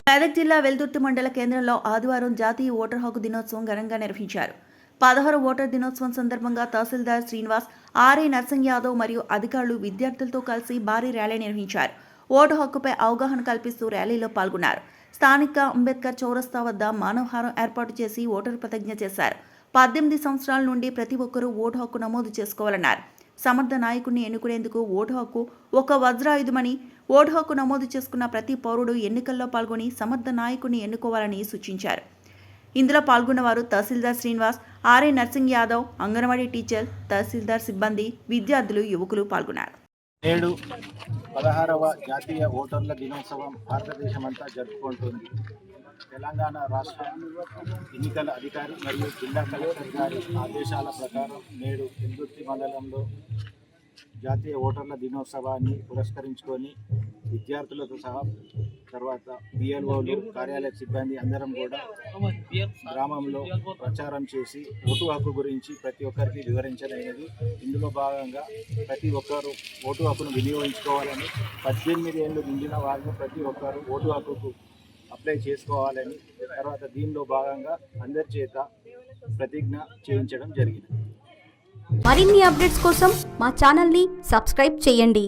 మెదక్ జిల్లా వెల్దుర్తి మండల కేంద్రంలో ఆదివారం జాతీయ ఓటర్ హక్కు దినోత్సవం ఘనంగా నిర్వహించారు. 16 ఓటర్ దినోత్సవం సందర్భంగా తహసీల్దార్ శ్రీనివాస్, ఆర్ఐ నర్సింగ్ యాదవ్ మరియు అధికారులు విద్యార్థులతో కలిసి భారీ ర్యాలీ నిర్వహించారు. ఓటు హక్కుపై అవగాహన కల్పిస్తూ ర్యాలీలో పాల్గొన్నారు. స్థానిక అంబేద్కర్ చౌరస్తా వద్ద మానవహారం ఏర్పాటు చేసి ఓటరు ప్రతిజ్ఞ చేశారు. 18 సంవత్సరాల నుండి ప్రతి ఒక్కరూ ఓటు హక్కు నమోదు చేసుకోవాలన్నారు. సమర్థ నాయకుడిని ఎన్నుకునేందుకు ఓటు హక్కు ఒక వజ్రాయుధమని, ఓటు హక్కు నమోదు చేసుకున్న ప్రతి పౌరుడు ఎన్నికల్లో పాల్గొని సమర్థ నాయకుడిని ఎన్నుకోవాలని సూచించారు. ఇందులో పాల్గొన్నవారు తహసీల్దార్ శ్రీనివాస్, ఆర్ఐ నర్సింగ్ యాదవ్, అంగన్వాడీ టీచర్, తహసీల్దార్ సిబ్బంది, విద్యార్థులు, యువకులు పాల్గొన్నారు. నేడు 16వ జాతీయ ఓటర్ల దినోత్సవం భారతదేశమంతా జరుపుకుంటుంది. తెలంగాణ రాష్ట్ర ఎన్నికల అధికారి మరియు జిల్లా కలెక్టర్ గారి ఆదేశాల ప్రకారం నేడు వెల్దుర్తి మండలంలో జాతీయ ఓటర్ల దినోత్సవాన్ని పురస్కరించుకొని విద్యార్థులతో సహా తర్వాత బిఎల్ఓలు, కార్యాలయ సిబ్బంది అందరం కూడా గ్రామంలో ప్రచారం చేసి ఓటు హక్కు గురించి ప్రతి ఒక్కరికి వివరించలేనిది. ఇందులో భాగంగా ప్రతి ఒక్కరు ఓటు హక్కును వినియోగించుకోవాలని, 18 ఏళ్ళు నిండిన వాళ్ళు ప్రతి ఒక్కరు ఓటు హక్కుకు అప్లై చేసుకోవాలని, తర్వాత దీనిలో భాగంగా అందరి చేత ప్రతిజ్ఞ చేయించడం జరిగింది. మరిన్ని అప్డేట్స్ కోసం మా ఛానల్ని సబ్స్క్రైబ్ చేయండి.